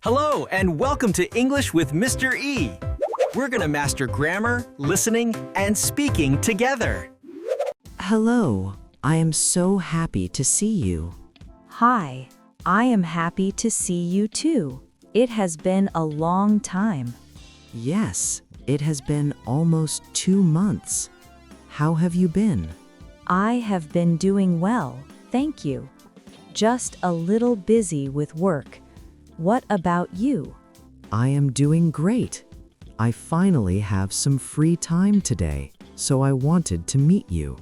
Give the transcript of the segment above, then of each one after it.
Hello, and welcome to English with Mr. E. We're going to master grammar, listening, and speaking together. Hello, I am so happy to see you. Hi, I am happy to see you too. It has been a long time. Yes, it has been almost 2 months. How have you been? I have been doing well, thank you. Just a little busy with work. What about you? I am doing great. I finally have some free time today, so I wanted to meet you.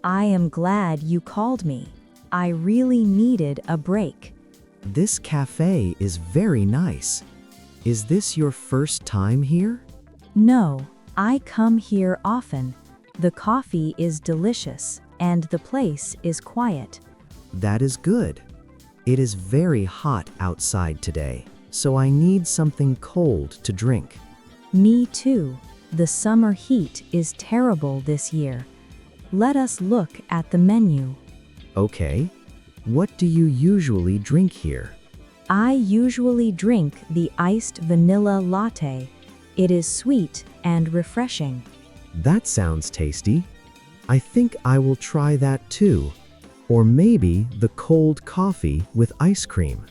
I am glad you called me. I really needed a break. This cafe is very nice. Is this your first time here? No, I come here often. The coffee is delicious, and the place is quiet. That is good. It is very hot outside today, so I need something cold to drink. Me too. The summer heat is terrible this year. Let us look at the menu. Okay. What do you usually drink here? I usually drink the iced vanilla latte. It is sweet and refreshing. That sounds tasty. I think I will try that too. Or maybe the cold coffee with ice cream.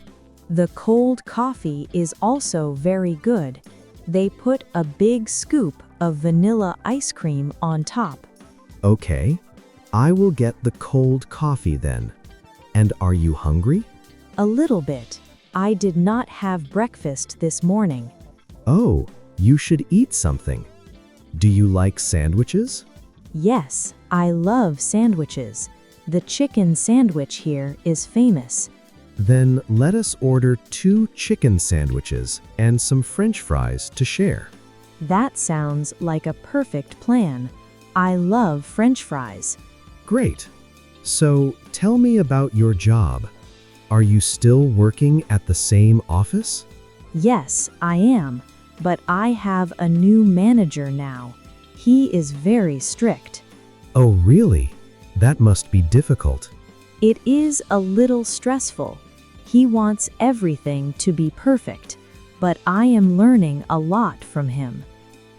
The cold coffee is also very good. They put a big scoop of vanilla ice cream on top. Okay, I will get the cold coffee then. And are you hungry? A little bit. I did not have breakfast this morning. Oh, you should eat something. Do you like sandwiches? Yes, I love sandwiches. The chicken sandwich here is famous. Then let us order 2 chicken sandwiches and some French fries to share. That sounds like a perfect plan. I love French fries. Great. So tell me about your job. Are you still working at the same office? Yes, I am. But I have a new manager now. He is very strict. Oh, really? That must be difficult. It is a little stressful. He wants everything to be perfect, but I am learning a lot from him.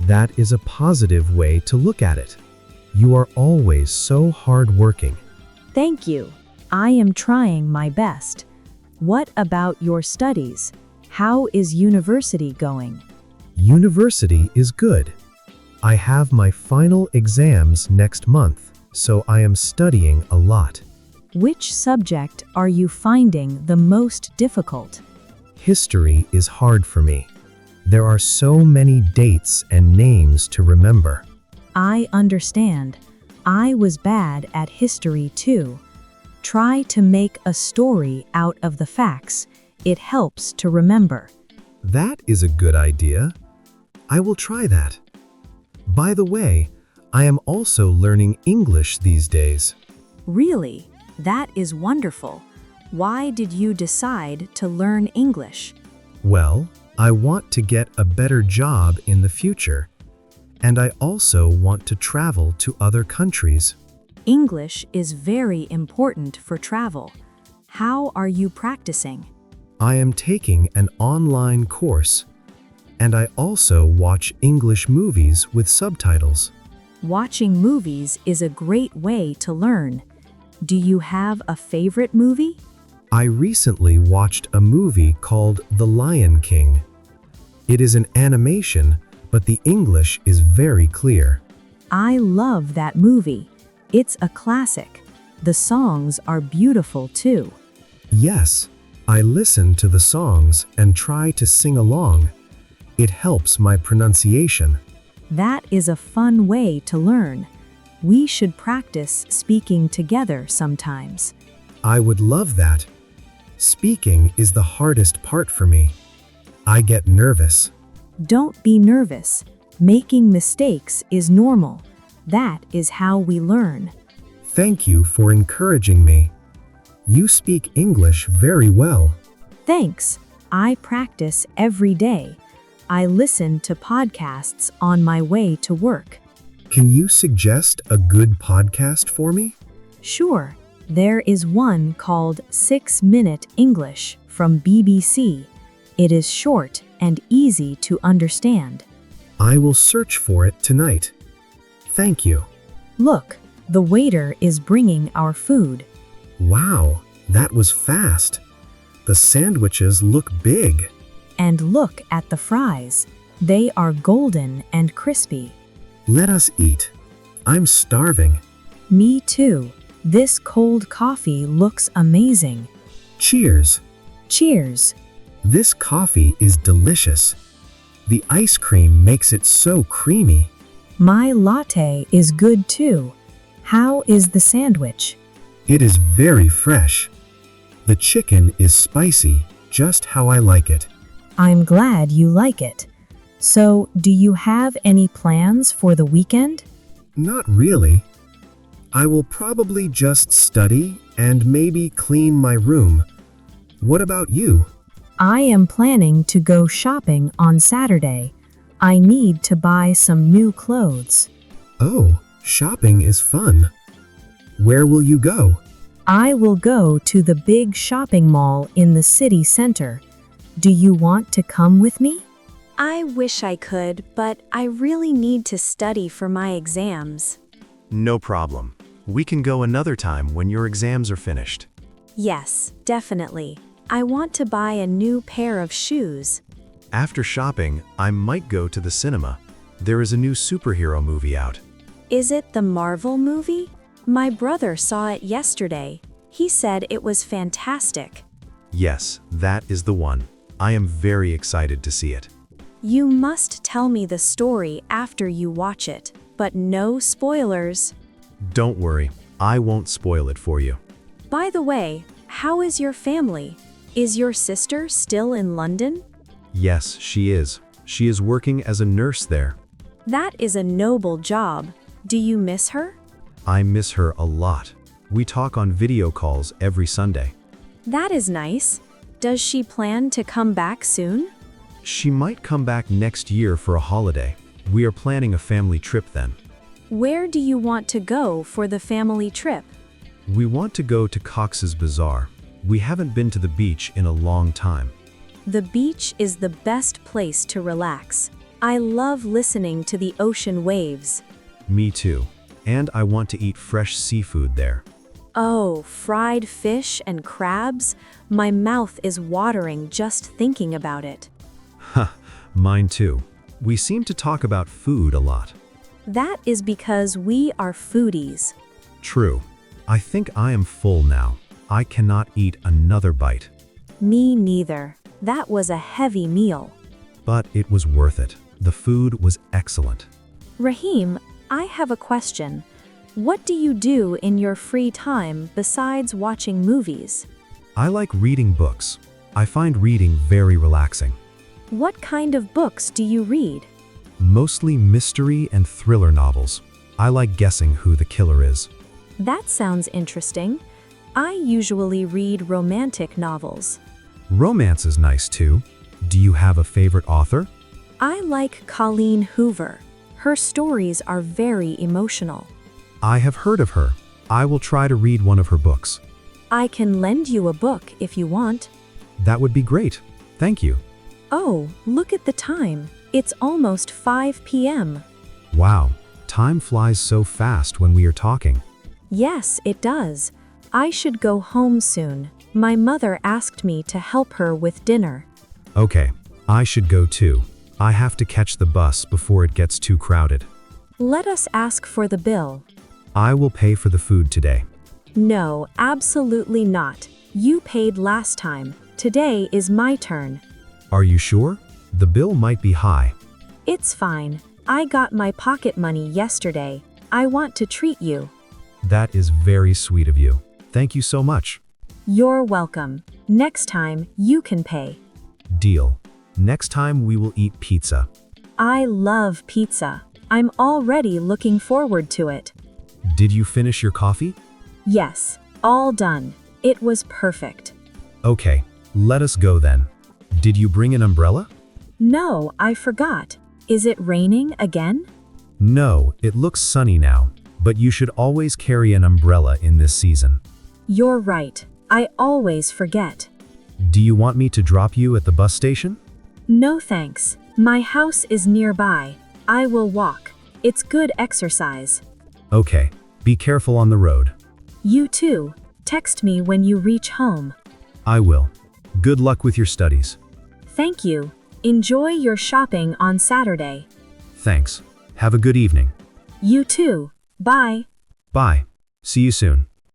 That is a positive way to look at it. You are always so hardworking. Thank you. I am trying my best. What about your studies? How is university going? University is good. I have my final exams next month, so I am studying a lot. Which subject are you finding the most difficult? History is hard for me. There are so many dates and names to remember. I understand. I was bad at history too. Try to make a story out of the facts. It helps to remember. That is a good idea. I will try that. By the way, I am also learning English these days. Really? That is wonderful. Why did you decide to learn English? Well, I want to get a better job in the future, and I also want to travel to other countries. English is very important for travel. How are you practicing? I am taking an online course, and I also watch English movies with subtitles. Watching movies is a great way to learn. Do you have a favorite movie? I recently watched a movie called The Lion King. It is an animation, but the English is very clear. I love that movie. It's a classic. The songs are beautiful too. Yes, I listen to the songs and try to sing along. It helps my pronunciation. That is a fun way to learn. We should practice speaking together sometimes. I would love that. Speaking is the hardest part for me. I get nervous. Don't be nervous. Making mistakes is normal. That is how we learn. Thank you for encouraging me. You speak English very well. Thanks. I practice every day. I listen to podcasts on my way to work. Can you suggest a good podcast for me? Sure. There is one called 6 Minute English from BBC. It is short and easy to understand. I will search for it tonight. Thank you. Look, the waiter is bringing our food. Wow, that was fast. The sandwiches look big. And look at the fries. They are golden and crispy. Let us eat. I'm starving. Me too. This cold coffee looks amazing. Cheers. Cheers. This coffee is delicious. The ice cream makes it so creamy. My latte is good too. How is the sandwich? It is very fresh. The chicken is spicy, just how I like it. I'm glad you like it. So, do you have any plans for the weekend? Not really. I will probably just study and maybe clean my room. What about you? I am planning to go shopping on Saturday. I need to buy some new clothes. Oh, shopping is fun. Where will you go? I will go to the big shopping mall in the city center. Do you want to come with me? I wish I could, but I really need to study for my exams. No problem. We can go another time when your exams are finished. Yes, definitely. I want to buy a new pair of shoes. After shopping, I might go to the cinema. There is a new superhero movie out. Is it the Marvel movie? My brother saw it yesterday. He said it was fantastic. Yes, that is the one. I am very excited to see it. You must tell me the story after you watch it, but no spoilers. Don't worry, I won't spoil it for you. By the way, how is your family? Is your sister still in London? Yes, she is. She is working as a nurse there. That is a noble job. Do you miss her? I miss her a lot. We talk on video calls every Sunday. That is nice. Does she plan to come back soon? She might come back next year for a holiday. We are planning a family trip then. Where do you want to go for the family trip? We want to go to Cox's Bazaar. We haven't been to the beach in a long time. The beach is the best place to relax. I love listening to the ocean waves. Me too. And I want to eat fresh seafood there. Oh, fried fish and crabs? My mouth is watering just thinking about it. Mine too. We seem to talk about food a lot. That is because we are foodies. True. I think I am full now. I cannot eat another bite. Me neither. That was a heavy meal. But it was worth it. The food was excellent. Rahim, I have a question. What do you do in your free time besides watching movies? I like reading books. I find reading very relaxing. What kind of books do you read? Mostly mystery and thriller novels. I like guessing who the killer is. That sounds interesting. I usually read romantic novels. Romance is nice too. Do you have a favorite author? I like Colleen Hoover. Her stories are very emotional. I have heard of her. I will try to read one of her books. I can lend you a book if you want. That would be great. Thank you. Oh, look at the time. It's almost 5 p.m. Wow, time flies so fast when we are talking. Yes, it does. I should go home soon. My mother asked me to help her with dinner. Okay, I should go too. I have to catch the bus before it gets too crowded. Let us ask for the bill. I will pay for the food today. No, absolutely not. You paid last time. Today is my turn. Are you sure? The bill might be high. It's fine. I got my pocket money yesterday. I want to treat you. That is very sweet of you. Thank you so much. You're welcome. Next time, you can pay. Deal. Next time we will eat pizza. I love pizza. I'm already looking forward to it. Did you finish your coffee? Yes, all done. It was perfect. Okay, let us go then. Did you bring an umbrella? No, I forgot. Is it raining again? No, it looks sunny now, but you should always carry an umbrella in this season. You're right. I always forget. Do you want me to drop you at the bus station? No thanks. My house is nearby. I will walk. It's good exercise. Okay. Be careful on the road. You too. Text me when you reach home. I will. Good luck with your studies. Thank you. Enjoy your shopping on Saturday. Thanks. Have a good evening. You too. Bye. Bye. See you soon.